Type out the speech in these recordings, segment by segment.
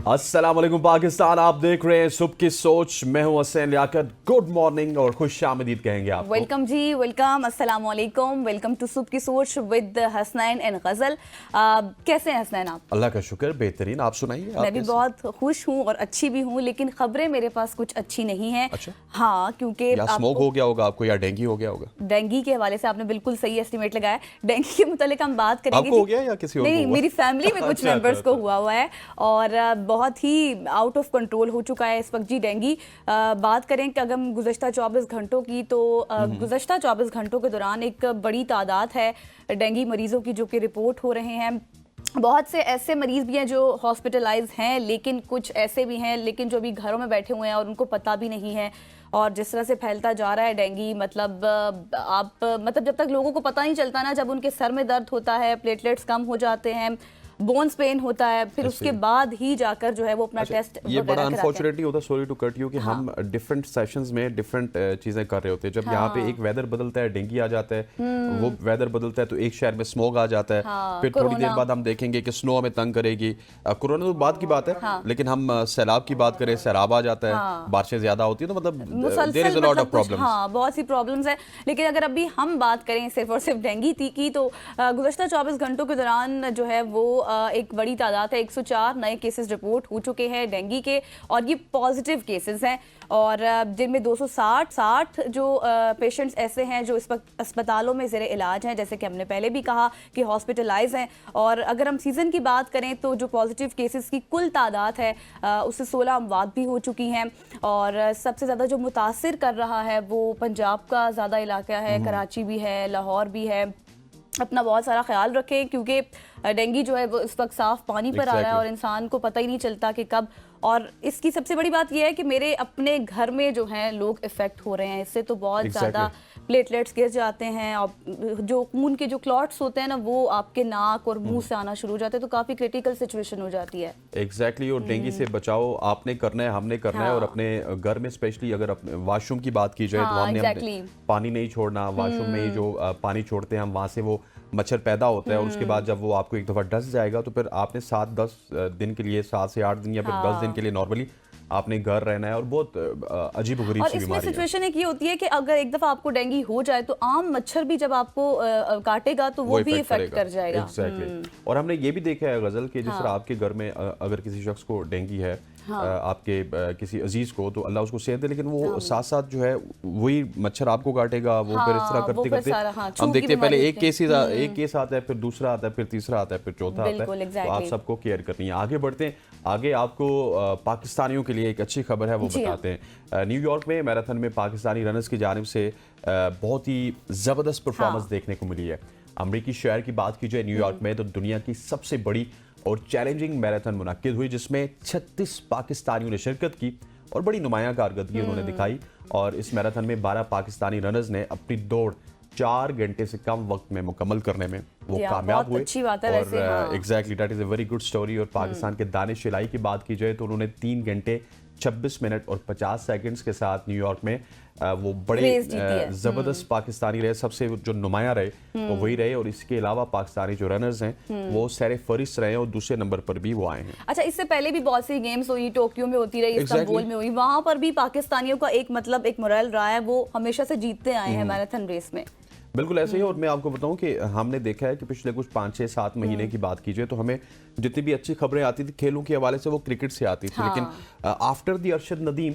अस्सलाम वालेकुम पाकिस्तान, आप देख रहे हैं सुबह की सोच। मैं हूं हसैन लियाकत। गुड मॉर्निंग और खुश आमदीद कहेंगे आप। वेलकम जी, वेलकम, अस्सलाम वालेकुम, वेलकम टू सुबह की सोच विद हसनैन एंड गजल। कैसे हैं हसनैन आप? अल्लाह का शुक्र, बेहतरीन। आप सुनाइए। मैं भी बहुत खुश हूँ और अच्छी भी हूँ, लेकिन खबरें मेरे पास कुछ अच्छी नहीं हैं। अच्छा। हाँ, क्योंकि या स्मोक हो गया होगा आपको, या डेंगू हो गया होगा। डेंगू के हवाले से आपने बिल्कुल सही एस्टिमेट लगाया। डेंगू के मुतालिक हम बात करेंगे। आपको हो गया या किसी और को नहीं, हुआ? मेरी फैमिली में कुछ मेंबर्स को हुआ है और बहुत ही आउट ऑफ कंट्रोल हो चुका है इस वक्त जी डेंगू। बात करें कि अगर हम गुज़श्ता 24 घंटों की, तो गुज़श्ता 24 घंटों के दौरान एक बड़ी तादाद है डेंगू मरीजों की जो कि रिपोर्ट हो रहे हैं। बहुत से ऐसे मरीज भी हैं जो हॉस्पिटलाइज हैं, लेकिन कुछ ऐसे भी हैं लेकिन जो भी घरों में बैठे हुए हैं और उनको पता भी नहीं है। और जिस तरह से फैलता जा रहा है डेंगू, मतलब जब तक लोगों को पता नहीं चलता ना, जब उनके सर में दर्द होता है, प्लेटलेट्स कम हो जाते हैं, बोन्स पेन होता है, फिर उसके बाद ही जाकर जो है वो अपना टेस्ट ये बड़ा अनफॉर्चुनेटली होता है, सॉरी टू कट यू, कि हम डिफरेंट सेशंस में डिफरेंट चीजें कर रहे होते हैं। जब यहाँ पे एक वेदर बदलता है, डेंगू आ जाता है, वो वेदर बदलता है तो एक शहर में स्मोक आ जाता है, फिर थोड़ी देर बाद हम देखेंगे कि स्नो हमें तंग करेगी। कोरोना तो बाद की बात है, लेकिन हम सैलाब की बात करें, सैलाब आ जाता है, बारिशें ज्यादा होती है, तो मतलब there is a lot of problems. हाँ, बहुत सी प्रॉब्लम्स है। लेकिन अगर अभी हम बात करें सिर्फ और सिर्फ डेंगू की, तो गुज़श्ता 24 घंटों के दौरान जो है वो एक बड़ी तादाद है, 104 नए केसेस रिपोर्ट हो चुके हैं डेंगू के, और ये पॉजिटिव केसेस हैं। और जिनमें 260 जो पेशेंट्स ऐसे हैं जो इस वक्त अस्पतालों में ज़ेरे इलाज हैं, जैसे कि हमने पहले भी कहा कि हॉस्पिटलाइज हैं। और अगर हम सीज़न की बात करें तो जो पॉजिटिव केसेस की कुल तादाद है उससे 16 अमवात भी हो चुकी हैं। और सबसे ज़्यादा जो मुतासिर कर रहा है वो पंजाब का ज़्यादा इलाका है, कराची भी है, लाहौर भी है। अपना बहुत सारा ख्याल रखें, क्योंकि डेंगू जो है वो इस वक्त साफ पानी पर आ रहा है और इंसान को पता ही नहीं चलता कि कब। और इसकी सबसे बड़ी बात यह है कि मेरे अपने घर में जो हैं लोग इफेक्ट हो रहे हैं इससे, तो बहुत ज़्यादा प्लेटलेट्स गिर जाते हैं और जो खून के जो क्लॉट्स होते हैं ना, वो आपके नाक और मुंह से आना शुरू हो जाते हैं, तो काफ़ी क्रिटिकल सिचुएशन हो जाती है। एग्जैक्टली। और डेंगू से बचाओ आपने करना है, हमने करना है। और अपने घर में स्पेशली अगर अपने वॉशरूम की बात की जाए, तो हमने पानी नहीं छोड़ना। वॉशरूम में ही जो पानी छोड़ते हैं हम, वहाँ से वो मच्छर पैदा होता है, और उसके बाद जब वो आपको एक दफ़ा डस जाएगा तो फिर आपने 7-10 दिन के लिए, 7 से 8 दिन या फिर 10 दिन के लिए नॉर्मली आपने घर रहना है। और बहुत अजीब व गरीब सी बीमारी है। इसमें सिचुएशन एक ये होती है कि अगर एक दफ़ा आपको डेंगू हो जाए तो आम मच्छर भी जब आपको काटेगा तो वो भी इफेक्ट कर जाएगा। एग्जैक्टली। और हमने ये भी देखा है गजल कि जिस तरह आपके घर में अगर किसी शख्स को डेंगू है, आपके किसी अजीज को, तो अल्लाह उसको सेहत दे, लेकिन वो साथ साथ जो है वही मच्छर आपको काटेगा। वो फिर इस तरह करते करते हम देखते हैं पहले एक केस आता है, फिर दूसरा आता है, फिर तीसरा आता है, फिर चौथा आता है। तो आप सबको केयर करनी है। आगे बढ़ते हैं, आगे आपको पाकिस्तानियों के लिए एक अच्छी खबर है, वो बताते हैं। न्यूयॉर्क में मैराथन में पाकिस्तानी रनर्स की जानिब से बहुत ही ज़बरदस्त परफॉर्मेंस देखने को मिली है। अमरीकी शहर की बात की जाए न्यूयॉर्क में, तो दुनिया की सबसे बड़ी और चैलेंजिंग मैराथन मुनक्किद हुई, जिसमें 36 पाकिस्तानियों ने शिरकत की और बड़ी नुमायां कारकर्दगी उन्होंने दिखाई। और इस मैराथन में 12 पाकिस्तानी रनर्स ने अपनी दौड़ 4 घंटे से कम वक्त में मुकम्मल करने में वो कामयाब हुए। और exactly, that is a very good story. और पाकिस्तान के दानिश इलाई की बात की जाए तो उन्होंने 3 घंटे 26 मिनट और 50 सेकंड्स के साथ न्यूयॉर्क में वो बड़े जबरदस्त पाकिस्तानी रहे। सबसे जो नुमायां रहे वो वही रहे। और इसके अलावा पाकिस्तानी जो रनर्स हैं वो सैर फरिस्त रहे और दूसरे नंबर पर भी वो आए हैं। अच्छा, इससे पहले भी बहुत सी गेम्स हुई, टोक्यो में होती रही, इस्तांबुल में हुई, वहां पर भी पाकिस्तानियों का एक मोरल रहा है, वो हमेशा से जीतते आए हैं मैराथन रेस में। बिल्कुल ऐसे ही। और मैं आपको बताऊं कि हमने देखा है कि पिछले कुछ 5-6-7 महीने की बात कीजिए तो हमें जितनी भी अच्छी खबरें आती थी खेलों के हवाले से, वो क्रिकेट से आती थी। लेकिन आफ्टर द अरशद नदीम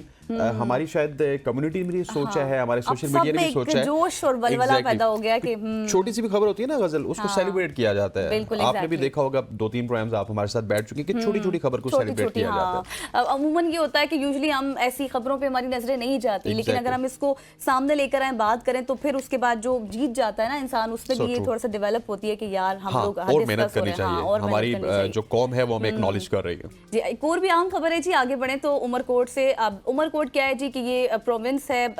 हमारी शायद कम्युनिटी में भी सोचा है, हमारे सोशल मीडिया ने भी सोचा है, जोश और वलवला पैदा हो गया कि छोटी सी भी खबर होती है ना गजल, उसको सेलिब्रेट किया जाता है। आपने भी देखा होगा 2-3 प्रोग्राम्स आप हमारे साथ बैठ चुके हैं कि छोटी छोटी खबर को सेलिब्रेट किया जाता है। अमूमन ये होता है कि यूजुअली हम ऐसी खबरों पे हमारी नजरें नहीं जाती, लेकिन अगर हम इसको सामने लेकर आए, बात करें, तो फिर उसके बाद जो जीत जाता है ना इंसान, उसमें भी ये थोड़ा सा डेवलप होती है कि यार हम लोग और मेहनत करनी चाहिए, हमारी जो कौम है वो हमें एक्नॉलेज कर रही है जी। एक और भी आम खबर है जी, आगे बढ़े तो उमरकोट से। अब उमरकोट क्या है जी कि ये प्रोविंस है,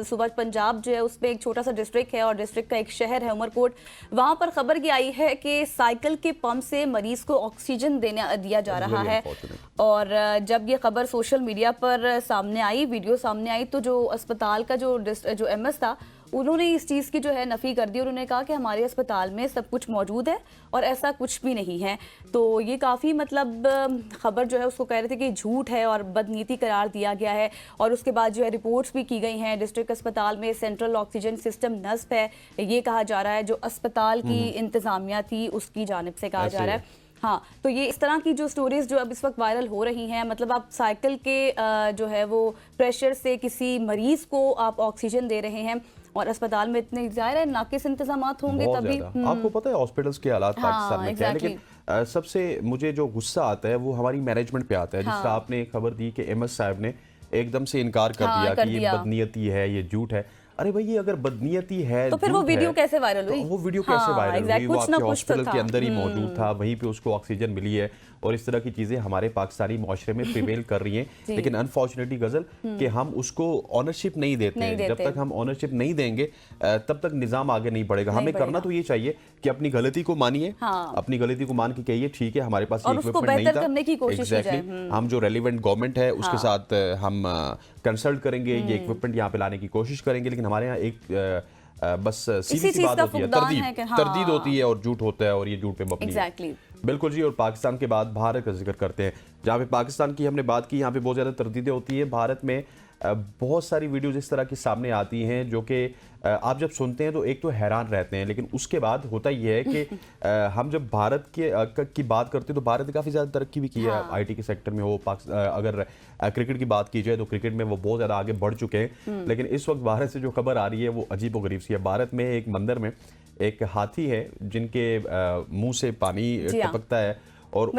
सूबा पंजाब जो है उसमें एक छोटा सा डिस्ट्रिक्ट है और डिस्ट्रिक्ट का एक शहर है उमरकोट। वहां पर खबर ये आई है कि साइकिल के पंप से मरीज को ऑक्सीजन दिया जा रहा है। और जब ये खबर सोशल मीडिया पर सामने आई, वीडियो सामने आई, तो जो अस्पताल का जो MS था उन्होंने इस चीज़ की जो है नफ़ी कर दी और उन्होंने कहा कि हमारे अस्पताल में सब कुछ मौजूद है और ऐसा कुछ भी नहीं है। तो ये काफ़ी मतलब खबर जो है उसको कह रहे थे कि झूठ है और बदनीति करार दिया गया है। और उसके बाद जो है रिपोर्ट्स भी की गई हैं, डिस्ट्रिक्ट अस्पताल में सेंट्रल ऑक्सीजन सिस्टम नस्ब है, ये कहा जा रहा है। जो अस्पताल की इंतज़ामिया थी उसकी जानिब से कहा जा रहा है। हाँ, तो ये इस तरह की जो स्टोरीज जो अब इस वक्त वायरल हो रही हैं, मतलब आप साइकिल के जो है वो प्रेशर से किसी मरीज को आप ऑक्सीजन दे रहे हैं और अस्पताल में इतने ज़ाहिर है नाकिस इंतजामात होंगे तभी। आपको पता है हॉस्पिटल्स के हालात पाकिस्तान में क्या है, लेकिन सबसे मुझे जो गुस्सा आता है वो हमारी मैनेजमेंट पे आता है। जिस तरह आपने खबर दी कि अहमद साहब ने एकदम से इनकार कर दिया कि ये बदनीयती है, ये झूठ है। अरे भाई, ये अगर बदनीयती है तो फिर वो वीडियो कैसे वायरल हुई? वो वीडियो कैसे वायरल हुई? वो आपके हॉस्पिटल के अंदर ही मौजूद था, वहीं पे उसको ऑक्सीजन मिली है और इस तरह की चीजें हमारे पाकिस्तानी माशरे में प्रिवेल कर रही हैं। लेकिन अनफॉर्चुनेटली गजल कि हम उसको ऑनरशिप नहीं देते हैं। जब तक हम ऑनरशिप नहीं देंगे तब तक निजाम आगे नहीं बढ़ेगा। हमें करना तो ये चाहिए कि अपनी गलती को मानिए, अपनी गलती को मान के कहिए ठीक है हमारे पास इक्विपमेंट नहीं था, एग्जैक्टली हम जो रेलिवेंट गवर्नमेंट है उसके साथ हम कंसल्ट करेंगे, ये इक्विपमेंट यहाँ पे लाने की कोशिश करेंगे। लेकिन हमारे यहाँ एक बस सीधी सी बात होती है, तरदीद होती है और झूठ होता है और ये झूठ पे मबनी है। बिल्कुल जी। और पाकिस्तान के बाद भारत का जिक्र करते हैं, जहाँ पे पाकिस्तान की हमने बात की, यहाँ पे बहुत ज़्यादा तरदीदें होती है। भारत में बहुत सारी वीडियोज इस तरह की सामने आती हैं जो कि आप जब सुनते हैं तो एक तो हैरान रहते हैं, लेकिन उसके बाद होता यह है कि हम जब भारत की बात करते हैं तो भारत ने काफ़ी ज़्यादा तरक्की भी की है आईटी के सेक्टर में। वो अगर क्रिकेट की बात की जाए तो क्रिकेट में वो बहुत ज़्यादा आगे बढ़ चुके हैं। लेकिन इस वक्त भारत से जो खबर आ रही है वो अजीब व गरीब सी है। भारत में एक मंदिर में एक हाथी है जिनके मुंह से पानी टपकता है और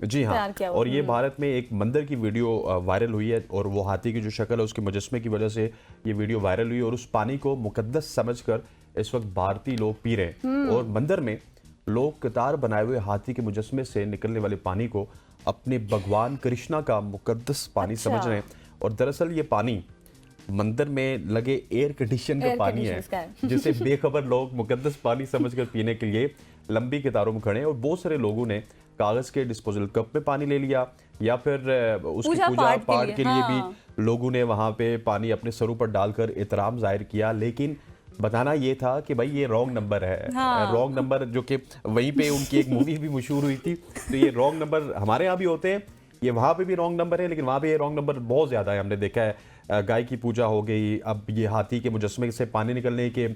जी हाँ, और ये भारत में एक मंदिर की वीडियो वायरल हुई है और वो हाथी की जो शक्ल है उसके मुजस्मे की वजह से ये वीडियो वायरल हुई और उस पानी को मुकद्दस समझकर इस वक्त भारतीय लोग पी रहे हैं। और मंदिर में लोग कतार बनाए हुए हाथी के मुजस्मे से निकलने वाले पानी को अपने भगवान कृष्णा का मुकद्दस पानी समझ रहे हैं। और दरअसल ये पानी मंदिर में लगे एयर कंडीशन का पानी है जिसे बेखबर लोग मुकद्दस पानी समझकर पीने के लिए लंबी कतारों में खड़े हैं। और बहुत सारे लोगों ने कागज के डिस्पोजल कप में पानी ले लिया या फिर उसकी पूजा पाठ के लिए भी लोगों ने वहां पे पानी अपने सरों पर डालकर एहतराम जाहिर किया। लेकिन बताना ये था कि भाई ये रॉन्ग नंबर है। रॉन्ग नंबर जो कि वहीं पे उनकी एक मूवी भी मशहूर हुई थी। तो ये रॉन्ग नंबर हमारे यहाँ भी होते हैं, ये वहाँ पे भी रॉन्ग नंबर है, लेकिन वहाँ पे ये रॉन्ग नंबर बहुत ज़्यादा है। हमने देखा है गाय की पूजा हो गई, अब ये हाथी के मुजस्मे से पानी निकलने के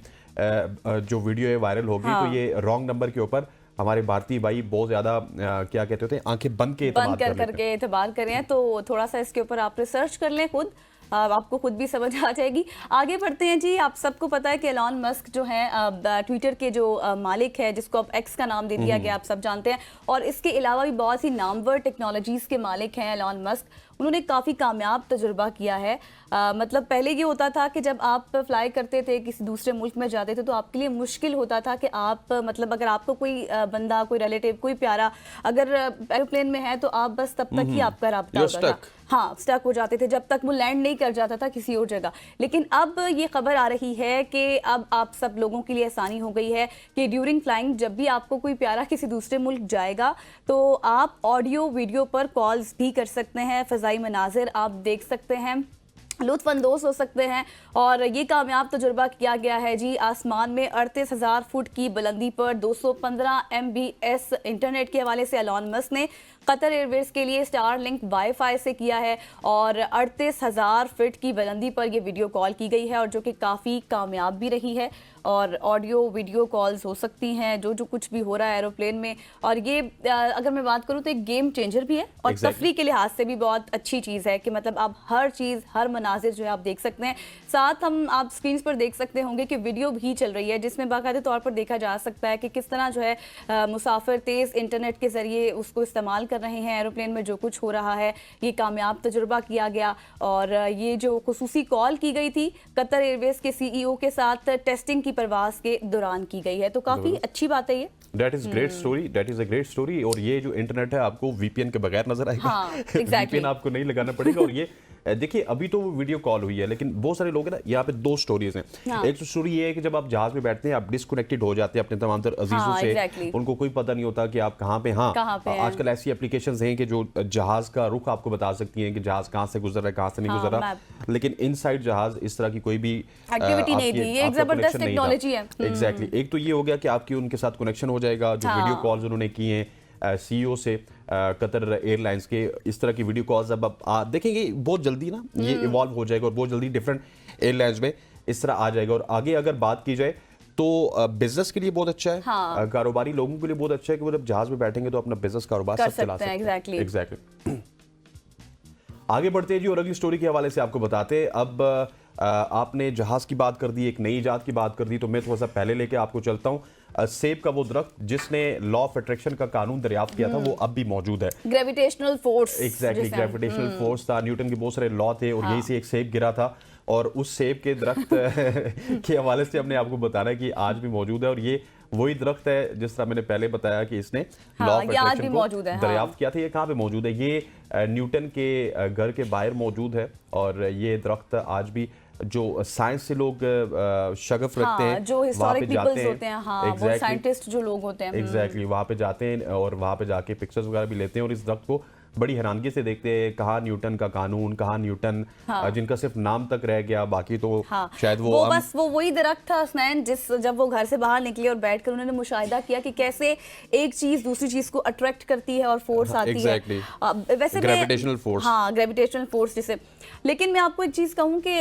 जो वीडियो है वायरल हो गई। तो ये रॉन्ग नंबर के ऊपर हमारे भारतीय भाई बहुत ज्यादा क्या कहते होते हैं, आंखें बंद करके एतबार करें। तो थोड़ा सा इसके ऊपर आप रिसर्च कर लें खुद, आपको खुद भी समझ आ जाएगी। आगे बढ़ते हैं जी। आप सबको पता है कि एलॉन मस्क जो है ट्विटर के जो मालिक है, जिसको अब एक्स का नाम दे दिया गया, आप सब जानते हैं। और इसके अलावा भी बहुत सी नामवर टेक्नोलॉजीज के मालिक हैं एलॉन मस्क। उन्होंने काफ़ी कामयाब तजुर्बा किया है। मतलब पहले ये होता था कि जब आप फ्लाई करते थे, किसी दूसरे मुल्क में जाते थे, तो आपके लिए मुश्किल होता था कि आप मतलब अगर आपको कोई बंदा, कोई रिलेटिव, कोई प्यारा अगर एरोप्लेन में है तो आप बस तब तक ही आपका राब्ता होता था। हाँ, स्टक हो जाते थे जब तक वो लैंड नहीं कर जाता था किसी और जगह। लेकिन अब ये खबर आ रही है कि अब आप सब लोगों के लिए आसानी हो गई है कि ड्यूरिंग फ्लाइंग जब भी आपको कोई प्यारा किसी दूसरे मुल्क जाएगा तो आप ऑडियो वीडियो पर कॉल्स भी कर सकते हैं, फ़ज़ाई मनाजिर आप देख सकते हैं, लुत्फ़अंदोज़ हो सकते हैं। और ये कामयाब तजुर्बा किया गया है जी। आसमान में 38,000 फुट की बुलंदी पर 215 MBS इंटरनेट के हवाले से एलॉन मस्क ने कतर एयरवेज के लिए स्टारलिंक वाईफाई से किया है और 38,000 फीट की बुलंदी पर यह वीडियो कॉल की गई है और जो कि काफ़ी कामयाब भी रही है। और ऑडियो वीडियो कॉल्स हो सकती हैं जो कुछ भी हो रहा है एरोप्लेन में। और ये अगर मैं बात करूँ तो एक गेम चेंजर भी है और तफरी के लिहाज से भी बहुत अच्छी चीज़ है कि मतलब आप हर चीज़, हर मनाजिर जो है आप देख सकते हैं। साथ हम आप स्क्रीन पर देख सकते होंगे कि वीडियो भी चल रही है जिसमें बाकायदे तौर पर देखा जा सकता है कि किस तरह जो है मुसाफिर तेज़ इंटरनेट के ज़रिए उसको इस्तेमाल कर रहे हैं एरोप्लेन में, जो कुछ हो रहा है। ये कामयाब तजुर्बा किया गया और ये जो खुसूसी कॉल की गई थी कतर एयरवेज के CEO के साथ टेस्टिंग की परवास के दौरान की गई है। तो काफ़ी अच्छी बात है ये। That is great story. That is a great story. और ये जो इंटरनेट है आपको VPN के बगैर नजर आएगा। हाँ, exactly. VPN आपको नहीं लगाना पड़ेगा और ये देखिए अभी तो वो वीडियो कॉल हुई है, लेकिन बहुत सारे लोग हैं ना, यहाँ पे दो स्टोरीज हैं। हाँ। एक तो स्टोरी ये है कि जब आप जहाज में बैठते हैं आप डिस्कनेक्टेड हो जाते हैं अपने तमाम तर अजीजों हाँ, से, exactly। उनको कोई पता नहीं होता कि आप कहाँ पे। हाँ, कहाँ पे हैं। आजकल ऐसी एप्लीकेशंस हैं कि जो जहाज का रुख आपको बता सकती हैं कि जहाज कहाँ से गुजर रहा है, कहाँ से नहीं हाँ, गुजर रहा, लेकिन इनसाइड जहाज इस तरह की कोई भी एक्टिविटी नहीं थी। ये एक जबरदस्त टेक्नोलॉजी है। एग्जैक्टली। एक तो ये हो गया कि आपकी उनके साथ कनेक्शन हो जाएगा, जो वीडियो कॉल्स उन्होंने की हैं सीईओ से कतर एयरलाइंस के, इस तरह की वीडियो कॉल्स अब आप देखेंगे बहुत जल्दी ना, ये इवॉल्व हो जाएगा और बहुत जल्दी डिफरेंट एयरलाइंस में इस तरह आ जाएगा। और आगे अगर बात की जाए तो बिजनेस के लिए बहुत अच्छा है, हाँ। कारोबारी लोगों के लिए बहुत अच्छा है कि वो जब जहाज में बैठेंगे तो अपना बिजनेस कारोबार सब चला सकते हैं। एग्जैक्टली। आगे बढ़ते हैं जी और अगली स्टोरी के हवाले से आपको बताते हैं। अब आपने जहाज की बात कर दी, एक नई इजाद की बात कर दी, तो मैं थोड़ा सा पहले लेके आपको चलता हूँ। सेब का वो दरख्त जिसने लॉ ऑफ अट्रैक्शन का कानून दरियाफ्त किया था वो अब भी मौजूद है। Gravitational force. Exactly, gravitational force था, न्यूटन के बहुत सारे लॉ थे और यही से एक सेब गिरा था और उस सेब के दरख्त के हवाले से हमने आपको बताना है कि आज भी मौजूद है। और ये वही दरख्त है जिस तरह मैंने पहले बताया कि इसने लॉ ऑफ अट्रैक्शन को दरियाफ्त किया था। ये कहाँ पे मौजूद है? ये न्यूटन के घर के बाहर मौजूद है और ये दरख्त आज भी जो साइंस से लोग शगफ रखते हैं, जो हिस्टोरिक पीपल्स होते हैं, हाँ, वो Exactly। साइंटिस्ट जो लोग होते हैं, एग्जैक्टली वहाँ पे जाते हैं और वहाँ पे जाके पिक्चर्स वगैरह भी लेते हैं और इस दरख्त को बड़ी हैरानगी से देखते हैं। कहाँ न्यूटन का कानून, कहाँ न्यूटन, जिनका सिर्फ नाम तक रह गया, बाकी तो शायद वो बस वो वही दरख्त था हसनैन, जिस जब वो घर से बाहर निकले और बैठकर उन्होंने मुशाहिदा किया कि कैसे एक चीज दूसरी चीज को अट्रैक्ट करती है और फोर्स आती है। वैसे ग्रेविटेशनल फोर्स, हाँ, ग्रेविटेशनल फोर्स जिसे। लेकिन मैं आपको एक चीज कहूँ कि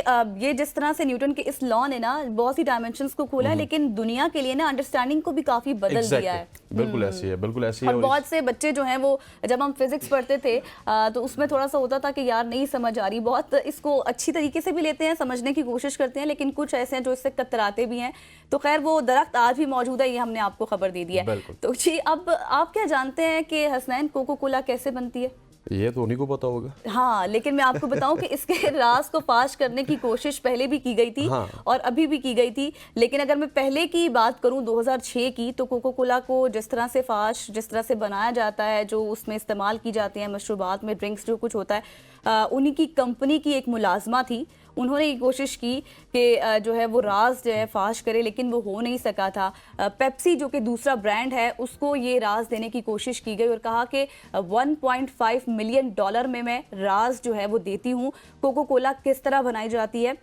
ये जिस तरह से न्यूटन के इस लॉ ने ना बहुत सी डायमेंशंस को खोला है, लेकिन दुनिया के लिए ना अंडरस्टैंडिंग को भी काफी बदल दिया है। बिल्कुल ऐसी है, बिल्कुल ऐसी है। और बहुत से बच्चे जो हैं वो, जब हम फिजिक्स पढ़ते थे तो उसमें थोड़ा सा होता था कि यार नहीं समझ आ रही, बहुत इसको अच्छी तरीके से भी लेते हैं, समझने की कोशिश करते हैं, लेकिन कुछ ऐसे हैं जो इससे कतराते भी हैं। तो खैर वो दरख्त आज भी मौजूद है, ये हमने आपको खबर दे दी है। तो जी अब आप क्या जानते हैं कि हसनैन कोको कोला कैसे बनती है? ये तो उन्हीं को पता होगा। हाँ, लेकिन मैं आपको बताऊं कि इसके राज को फाश करने की कोशिश पहले भी की गई थी, हाँ। और अभी भी की गई थी। लेकिन अगर मैं पहले की बात करूं 2006 की, तो कोको कोला को जिस तरह से फाश, जिस तरह से बनाया जाता है, जो उसमें इस्तेमाल की जाती है मशरूबात में, ड्रिंक्स जो कुछ होता है, उन्हीं की कंपनी की एक मुलाजमा थी। उन्होंने ये कोशिश की कि जो है वो राज जो है फाश करे, लेकिन वो हो नहीं सका था। पेप्सी जो कि दूसरा ब्रांड है, उसको ये राज देने की कोशिश की गई और कहा कि 1.5 मिलियन डॉलर में मैं राज जो है वो देती हूँ कोको कोला किस तरह बनाई जाती है,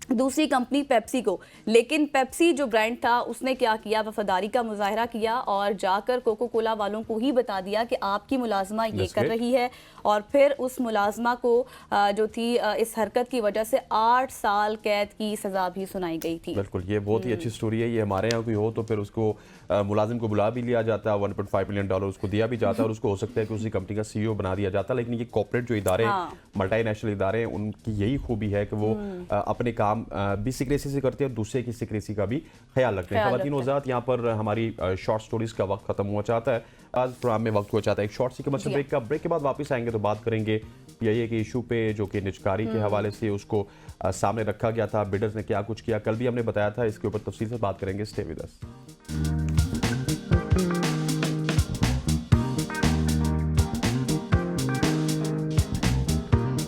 दूसरी कंपनी पेप्सी को। लेकिन पेप्सी जो ब्रांड था उसने क्या किया, वफादारी का मुजाहरा किया और जाकर कोको कोला वालों को ही बता दिया कि आपकी मुलाजमा ये कर रही है। और फिर उस मुलाजमा को जो थी इस हरकत की वजह से 8 साल कैद की सजा भी सुनाई गई थी। बिल्कुल, ये बहुत ही अच्छी स्टोरी है। ये हमारे यहाँ कोई हो तो फिर उसको मुलाजिम को बुला भी लिया जाता है, 1.5 मिलियन डॉलर उसको दिया भी जाता है और उसको हो सकता है कि उसी कंपनी का सीईओ बना दिया जाता है। लेकिन ये कॉर्पोरेट जो इदारे हैं, मल्टीनेशनल इदारे हैं, उनकी यही खूबी है कि वो अपने काम भी सिक्रेसी से करते हैं और दूसरे की सिक्रेसी का भी ख्याल रखते हैं। ख़वातीन व हज़रात, यहाँ पर हमारी शॉर्ट स्टोरीज का वक्त खत्म हुआ चाहता है। आज प्रोग्राम में वक्त हुआ चाहता है एक शॉर्ट सी कमर्शियल ब्रेक का। ब्रेक के बाद वापस आएंगे तो बात करेंगे यही है कि इशू पे जो कि निजकारी के हवाले से उसको सामने रखा गया था, बिडर्स ने क्या कुछ किया, कल भी हमने बताया था, इसके ऊपर तफसील से बात करेंगे। Stay with us.